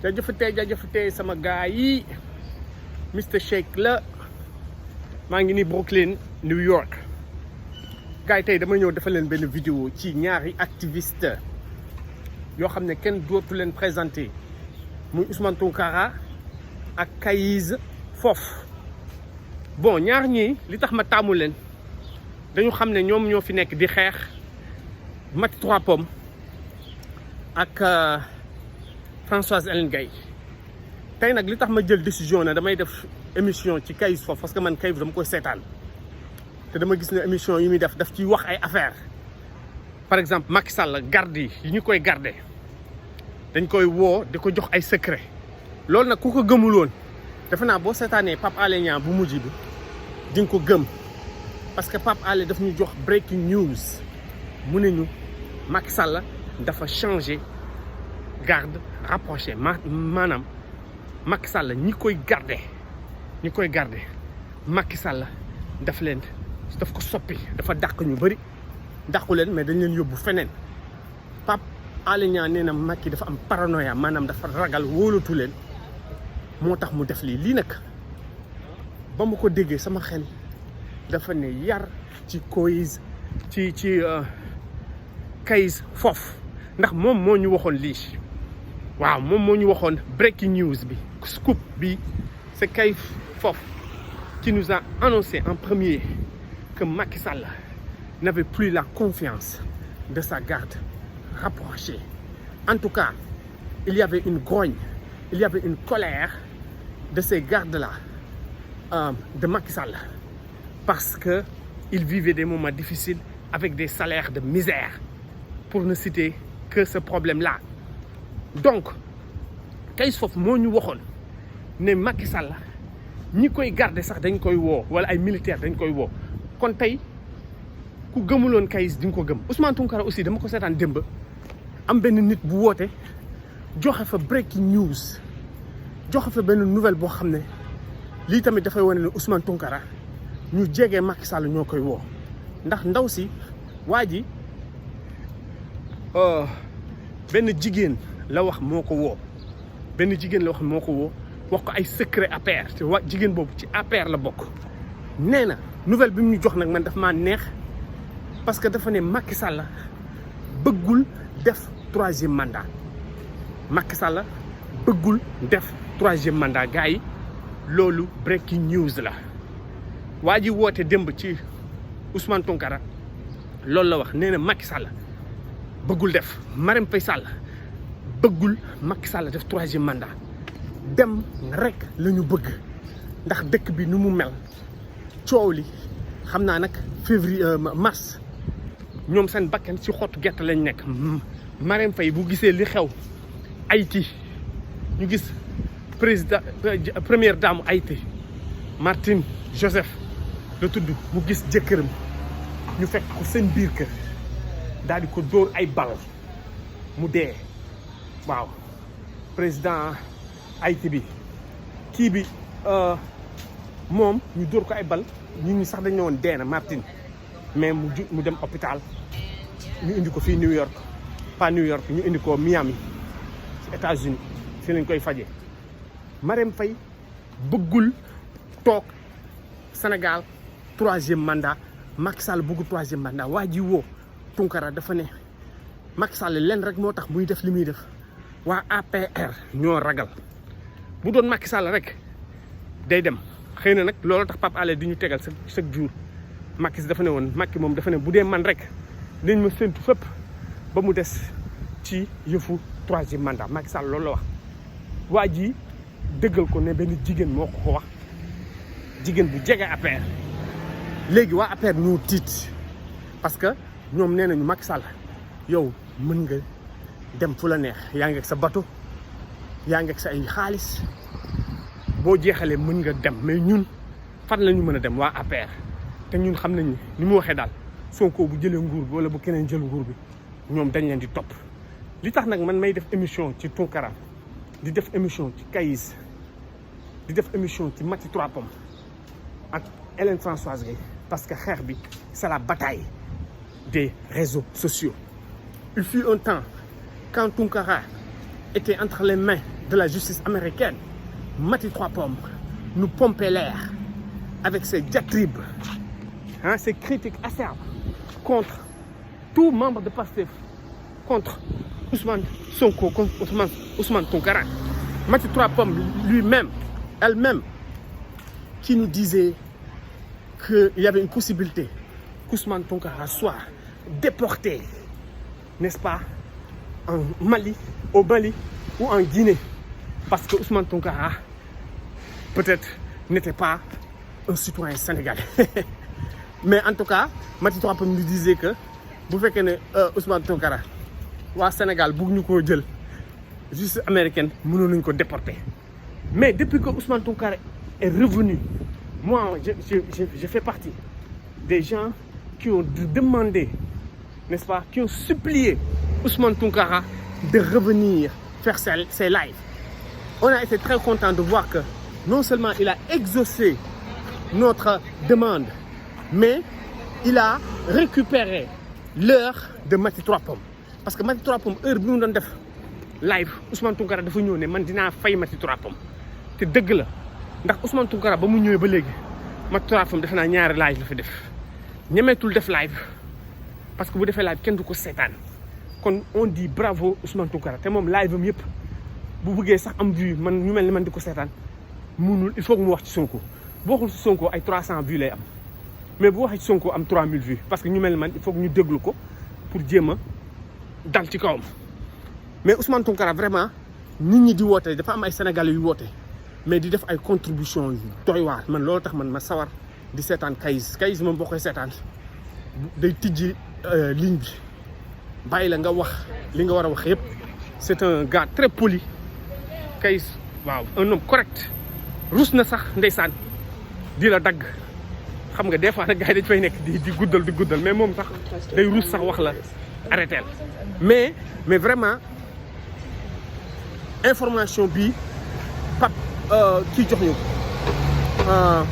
jaajëfatee sama gars yi Mr Shake la maa ngi ni Brooklyn New York gars yi tey dama ñëw defal leen benn vidéo ci ñaari activiste yoo xam ne kenn dootu leen présenté muy Ousmane Tounkara ak Kayz Fof. Bon ñaar ñii li tax ma taamu leen dañu xam ne ñoom ñoo fi nekk di xeex Maty Trois Pommes ak Françoise Hélène Gaye. tey nag li tax ma jël décision ne damay def émission ci Kayz Fof parce que man Kayz dama koy seetaan te dama gis ne émission yi muy def daf ciy wax ay affaires. Par exemple Macky Sall garde yi ñu koy garder dañ koy woo di ko jox ay secret loolu nag ku ko gëmul woon defe naa boo seetaanee Pape Alé Niang bu mujj bi di nga ko gëm parce que Pape Alé daf ñu jox breaking news mu ne ñu Macky Sall dafa changer garde rapproché maanaam Macky Sall ñi koy garder Macky Sall daf ko soppi dafa dàq ñu bëri dàqu leen mais dañ leen yóbbu feneen. Pape Alé Niang nee na Macky dafa am paranoïa maanaam dafa ragal wóolatu leen moo tax mu def lii nag ba mu ko déggee sama xel dafa ne yar ci Kayz Fof ndax moom moo ñu waxoon lii waaw moom moo ñu waxoon breaking news bi scoop bi c'est Kayz Fof qui nous a annoncé en premier que Macky Sall n'avait plus la confiance de sa garde rapprochée. En tout cas, il y avait une grogne, il y avait une colère de ces gardes-là, de Macky Sall, parce qu'ils vivaient des moments difficiles avec des salaires de misère, pour ne citer que ce problème-là. Donc, Kayz Fof moo ñu waxoon ne Macky Sall ñi koy garder sax dañ koy woo wala ay militaires dañ koy woo kon tey ku gëmuloon Kayz di nga ko gëm. Ousmane Tounkara aussi dama ko seetaan démb am benn nit bu woote joxe fa breaking news joxe fa benn nouvelle boo xam ne lii tamit dafay wane ne Ousmane Tounkara ñu jege Macky Sall ñoo koy woo ndax ndaw si waa ji benn jigéen la wax moo ko woo wax ko ay secret APR te waa jigéen boobu ci APR la bokk. nee na nouvelle bi mu ñu jox nag man daf maa neex parce que dafa ne Macky Sall bëggul def troisième mandat gars yi loolu breaking news la. waa ji woote démb ci Ousmane Tounkara loolu la wax nee na Macky Sall bëggul def Marème Faye Sall bëggul Macky Sall def troisième mandat dem rek la ñu bëgg ndax dëkk bi nu mu mel coow li xam naa nag mars ñoom seen bakkan ci xottu gerte lañ nekk. Marème Faye bu gisee li xew Haïti ñu gis première dame Haïti Martine Joseph la tudd mu gis jëkkëram ñu fekk ko seen biir kër daal di ko dóor ay bal mu dee. waaw président Haïti bi kii bi moom ñu dóor ko ay bal ñu sax dañ ne woon dee na Martine mais mu dem hôpital ñu indi ko fii New York pas New York ñu indi ko Miami ci États-Unis fii lañ koy faje. Marème Faye bëggul toog Sénégal troisième mandat Macky Sall bëggul troisième mandat. waa ji woo Tounkara dafa ne Macky Sall leen rek moo tax muy def li muy def waa APR ñoo ragal bu doon Macky Sall rek day dem xëy na nag loolu tax Pape Alé di ñu tegal chaque jour. Macky dafa ne woon Macky moom dafa ne bu dee man rek dañ ma séntu fépp ba mu des ci yëfu troisième mandat. Macky Sall loolu la wax. waa ji dëggal ko ne benn jigéen moo ko wax jigéen bu jege APR. léegi waa APR ñu tiit parce que ñoom nee nañu Macky Sall yow mën nga dem fu la neex yaa ngi ak sa bateau yaa ngi ak sa ay xaalis boo jeexalee mën nga dem mais ñun fan la ñu mën a dem waa APR. te ñun xam nañ ni mu waxee daal Sonko bu jëlee nguur bi wala bu keneen jël nguur bi ñoom dañ leen di topp. li tax nag man may def émission ci Tounkara di def émission ci Kayz di def émission ci Maty Trois Pommes ak Hélène Françoise Gaye parce que xeex bi c'est la bataille des réseaux sociaux. Il fut un temps quand Tounkara était entre les mains de la justice américaine, Maty Trois Pommes, nous pomper l'air avec ses diatribes, hein, ses critiques acerbes contre tout membre de Pastef, contre Ousmane Sonko, contre Ousmane Tounkara. Maty Trois Pommes lui-même, elle-même, qui nous disait qu'il y avait une possibilité qu'Ousmane Tounkara soit déporté, n'est-ce pas, en Mali, au Mali ou en Guinée, parce que Ousmane Tounkara peut-être n'était pas un citoyen sénégalais. Mais en tout cas, Maty Trois Pommes nous disait que bu fekkee ne Ousmane Tounkara waa Sénégal bëgg ñu koo jël justice américaine mënoon nañu ko déporter. Mais depuis que Ousmane Tounkara est revenu, moi je fais partie des gens qui ont demandé, n'est-ce pas, qui ont supplié Ousmane Tounkara de revenir faire ses lives. On a été très content de voir que non seulement il a exaucé notre demande, mais il a récupéré l'heure de Maty Trois Pommes. Parce que Maty Trois Pommes, heure bi mu doon def live, Ousmane Tounkara dafa ñëw ne man dinaa fay Maty Trois Pommes. te dëgg la ndax Ousmane Tounkara ba mu ñëwee ba léegi Maty Trois Pommes defe naa ñaari live la fi def ñemeetul def live parce que bu defee live kenn du ko seetaan kon on dit bravo Ousmane Tounkara te moom live am yëpp bu bëggee sax am vue man ñu mel ni man di ko seetaan munul il faut que mu wax ci Sonko bu waxul ci Sonko ay 300 vues lay am mais bu waxee ci Sonko am 3000 vues parce que ñu mel ni man il faut que ñu déglu ko pour jéem a dal ci kawam mais Ousmane Tounkara vraiment nit ñi di woote dafa am ay sénégalais yu woote mais di def ay contribution yu doy waar man loolu tax man ma sawar di seetaan Kayz moom boo koy seetaan day tijji ligne bi bàyyi la nga wax li nga war a wax yëpp c'est un gars très poli Kayz waaw un homme correct rus na sax ndeysaan di la dagg xam nga des fois nag gars yi dañ fay nekk di guddal mais moom sax day rus sax wax la arrêté mais vraiment information bi Pape kii jox ñu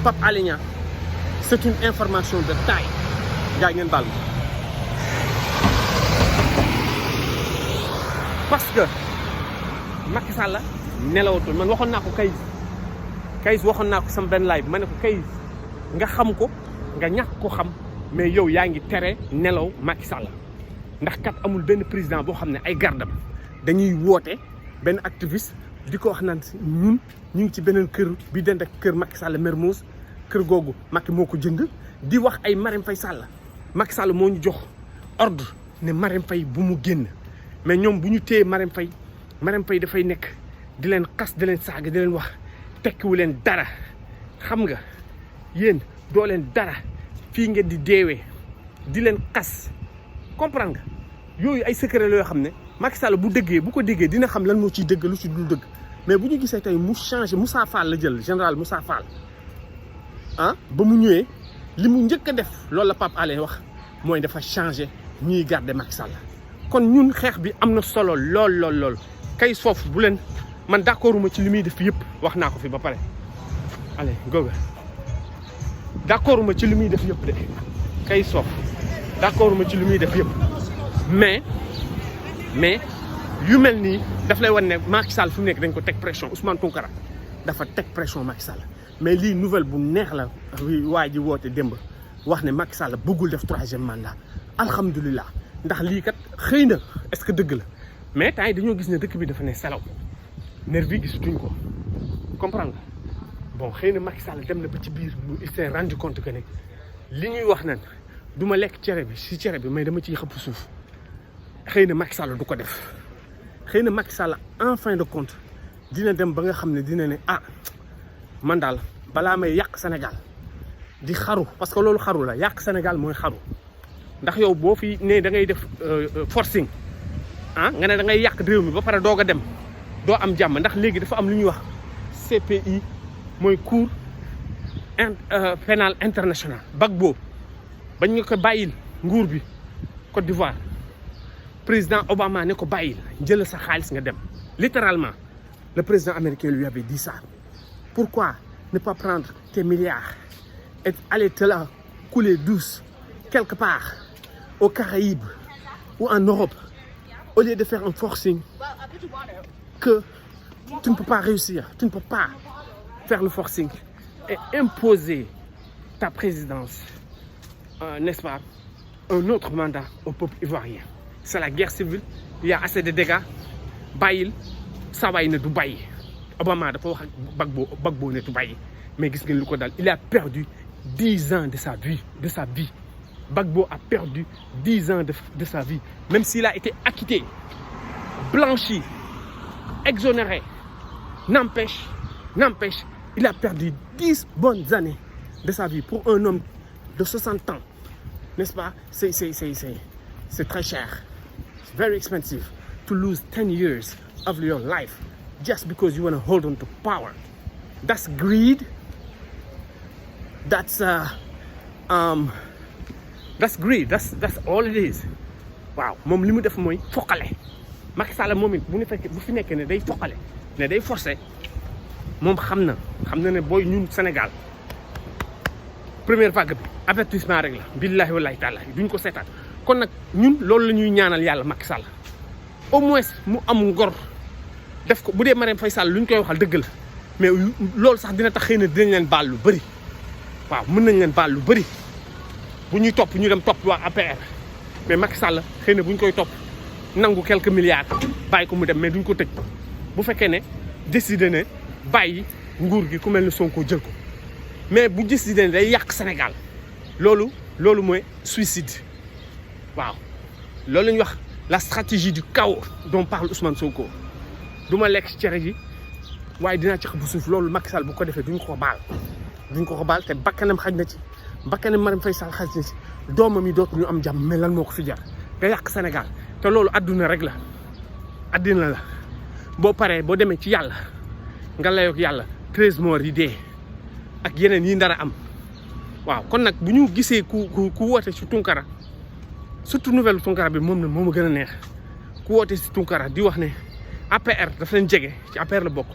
Pape Alé Niang c'est une information de taille gars ngeen baal parce que Macky Sall nelawatul man waxoon naa ko Kayz waxoon naa ko sama benn live ma ne ko Kayz nga xam ko nga ñàkk ko xam mais yow yaa ngi tere nelaw Macky Sall ndax kat amul benn président boo xam ne ay gardam dañuy woote benn activiste di ko wax naan ñun ñu ngi ci beneen kër bi dend ak kër Macky Sall Mermoz kër googu Macky moo ko jënd di wax ay Marème Faye Sall Macky Sall moo ñu jox ordre ne Marème Faye bu mu génn mais ñoom bu ñu téye Marème Faye dafay nekk di leen xas di leen saaga di leen wax tekkiwu leen dara xam nga yéen doo leen dara fii ngeen di deewee di leen xas comprendre nga yooyu ay secret la yoo xam ne Macky Sall bu ko déggee dina xam lan moo ciy dëgg lu ci dul dëgg mais bu ñu gisee tey mu changé Moussa Fall la jël général Moussa Fall ah ba mu ñëwee li mu njëkk a def loolu la Pape Alé wax mooy dafa changé ñuy garder Macky Sall kon ñun xeex bi am na solo lool Kayz foofu bu leen man d'accorduma ci li muy def yëpp wax naa ko fi ba pare allez goga d'accorduma ci li muy def yëpp de Kayz foofu d'accorduma ci li muy def yëpp mais yu mel nii daf lay wan ne Macky Sall fu mu nekk dañ ko teg pression Ousmane Tounkara dafa teg pression Macky Sall mais lii nouvelle bu neex la waa ji woote démb wax ne Macky Sall bëggul def 3e mandat alhamdulilah ndax lii kat xëy na est-ce que dëgg la mais temps yi dañoo gis ne dëkk bi dafa ne salaw nervi yi gisatuñ ko comprendre nga bon xëy na Macky Sall dem na ba ci biir il s'est rendu compte que ne li ñuy wax nan du ma lekk cere bi mais dama ciy xëpp suuf xëy na Macky Sall du ko def xëy na Macky Sall en fin de compte dina dem ba nga xam ne dina ne ah man daal balaa may yàq Sénégal di xaru parce que loolu xaru la yàq Sénégal mooy xaru ndax yow boo fi ne da ngay def forcing ah nga ne da ngay yàq réew mi ba pare doog a dem doo am jàmm ndax léegi dafa am lu ñuy wax CPI mooy cour pénal international Gbagbo bañ nga ko bàyyil nguur bi Côte d'Ivoire président Obama ne ko bàyyil jël sa xaalis nga dem littéralement le président américain lui avait dit ça pourquoi ne pas prendre tes milliards et aller te la couler douce quelque part aux Caraïbes ou en Europe au lieu de faire un forcing que tu ne peux pas réussir, tu ne peux pas faire le forcing et imposer ta présidence, n'est-ce pas, un autre mandat au peuple ivoirien. C'est la guerre civile, il y a assez de dégâts. Bayil, ça va ne du bàyyi. Obama dafa wax ak Gbagbo ne du bàyyi. Mais gis ngeen lu ko dal, il a perdu 10 ans de sa vie. Gbagbo a perdu 10 ans de sa vie. Même s'il a été acquitté, blanchi, exonéré, n'empêche, il a perdu 10 bonnes années de sa vie. Pour un homme de 60 ans, n'est-ce pas? C'est très cher. It's very expensive to lose 10 years of your life just because you want to hold on to power. That's greed. That's greed. That's all it is. Waaw moom li mu def mooy foqale. Macky Sall moom it bu fi nekkee ne day foqale ne day forcer moom xam na ne booy ñun Sénégal première vague bi avertissement rek la billahi wallahi taala duñ ko seetaan kon nag ñun loolu la ñuy ñaanal yàlla Macky Sall au moins mu am ngor def ko bu dee Marème Faye Sall lu ñu koy waxal dëgg la mais loolu sax dina tax xëy na dinañ leen baal lu bëri waaw mën nañ leen baal lu bëri bu ñuy topp ñu dem topp waa APR mais Macky Sall xëy na bu ñu koy topp nangu quelques milliards bàyyi ko mu dem mais duñ ko tëj bu fekkee ne décidé ne bàyyi nguur gi ku mel ne Sonko jël ko mais bu décidé ne day yàq Sénégal loolu mooy suicide waaw loolu la ñuy wax la stratégie du chaos dont parle Ousmane Sonko du ma lekk ci cere ji waaye dinaa ci xëpp suuf loolu Macky Sall bu ko defee duñ ko baal te bakkanam xaj na ci bakkanam Marème Faye Sall xaj na ci doomam yi dootuñu am jàmm mais lan moo ko fi jar nga yàq Sénégal te loolu adduna rek la addina la boo paree boo demee ci yàlla nga layoog yàlla 13 morts yi dee ak yeneen yi ndara am waaw kon nag bu ñu gisee ku woote ci Tunkara surtout nouvelle Tunkara bi moom a gën a neex ku woote ci Tunkara di wax ne APR dafa leen jege ci APR la bokk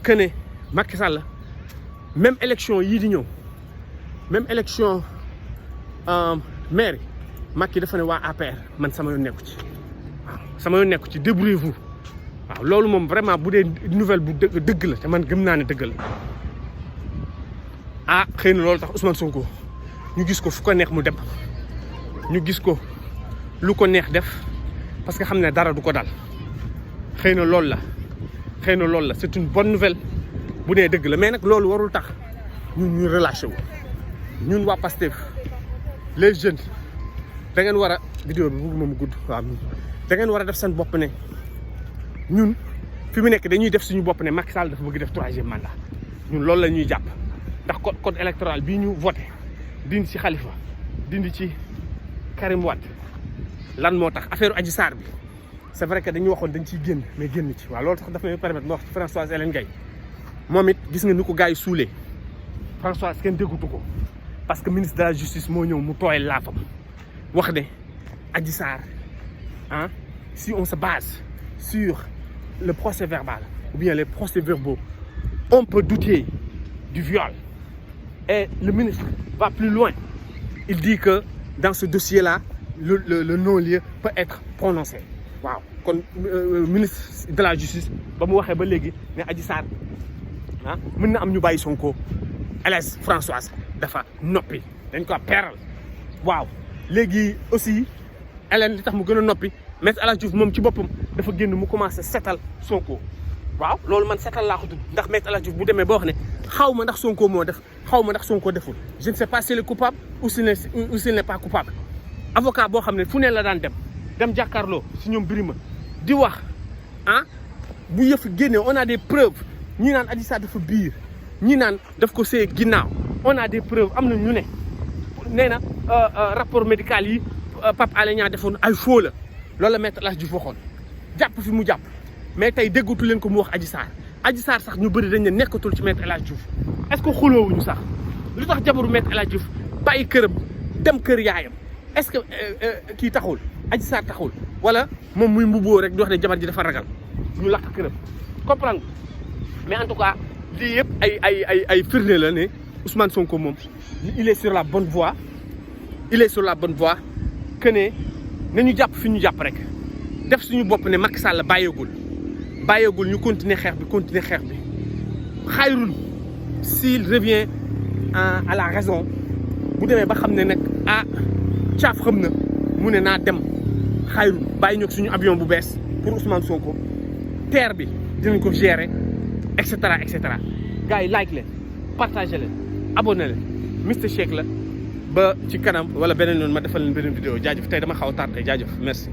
que ne Macky Sall même élection yii di ñëw même élection maire Macky dafa ne waa APR man sama yoon nekku ci waaw sama yoon nekku ci débrouillez-vous waaw loolu moom vraiment bu dee nouvelle bu dëgg la te man gëm naa ne dëgg la ah xëy na loolu tax Ousmane Sonko ñu gis ko fu ko neex mu dem ñu gis ko lu ko neex def parce que xam ne dara du ko dal xëy na loolu la c'est une bonne nouvelle bu dee dëgg la mais nag loolu warul tax ñu relâché wu ñun waa Pastef les jeunes da ngeen war a vidéo bi bëgguma mu gudd waaw da ngeen war a def seen bopp ne ñun fi mu nekk dañuy def suñu bopp ne Macky Sall dafa bëgg def 3e mandat ñun loolu la ñuy jàpp ndax code électoral bii ñu voté dindi ci Khalifa dindi ci Karim Wade lan moo tax affaire Adji Sarr bi c'est vrai que dañu waxoon dañ ciy génn mais génn ci waaw loolu tax dafa may permettre ma wax ci Françoise Hélène Gaye moom it gis nga ni ko gars yi suulee Françoise kenn déggutu ko parce que ministre de la justice moo ñëw mu tooyal laafam wax ne Adji Sarr si on se base sur le procès verbal ou bien les procès verbaux on peut douter du viol et le ministre va plus loin il dit que dans ce dossier-là le non-lieu peut être prononcé waaw kon ministre de la justice ba mu waxee ba léegi ne Adji Sarr mën na am ñu bàyyi Sonko Hélène Françoise dafa noppi dañ ko peeral waaw léegi aussi Hélène li tax mu gën a noppi Maître El Hadji Diouf moom ci boppam dafa génn mu commencé setal Sonko waaw loolu man setal laa ko tudd ndax Maître El Hadji Diouf bu demee ba wax ne xaw ma ndax Sonko moo def xaw ma ndax Sonko deful je ne sais pas s'il est coupable ou s'il n'est pas coupable avocat boo xam ne fu ne la daan dem jàkkaarloo si ñoom Birima di wax bu yëf génnee on a des preuves ñii naan Adji Sarr dafa biir ñii naan daf ko see ginnaaw on a des preuves am na ñu ne nee na rapport médical yi Pape Alé Niang defoon ay faux la loolu la Maître El Hadji Diouf waxoon jàpp fi mu jàpp mais tey déggatu leen ko mu wax Adji Sarr sax ñu bëri dañ ne nekkatul ci Maître El Hadji Diouf est-ce que xuloowuñu sax lu tax jabaru Maître El Hadji Diouf bàyyi këram dem kër yaayam est-ce que kii taxul Adji Sarr taxul wala moom muy mbubboo rek di wax ne jabar ji dafa ragal ñu lakk këram comprendre mais en tout cas lii yëpp ay firnde la ne Ousmane Sonko moom il est sur la bonne voie que ne nañu jàpp fi ñu jàpp rek def suñu bopp ne Macky Sall bàyyeegul bàyyeegul ñu continuer xeex bi xayrul s'il revient à la raison bu demee ba xam ne nag caaf xam na mu ne naa dem xayrul bàyyi ñoog suñu avion bu bees pour Ousmane Sonko terre bi dinañ ko gérer et cetera et cetera gars yi like leen partagé leen abonné leen Mister Shake la ba ci kanam wala beneen yoon ma defal leen beneen vidéo jaajëf tey dama xaw a tardé jaajëf merci.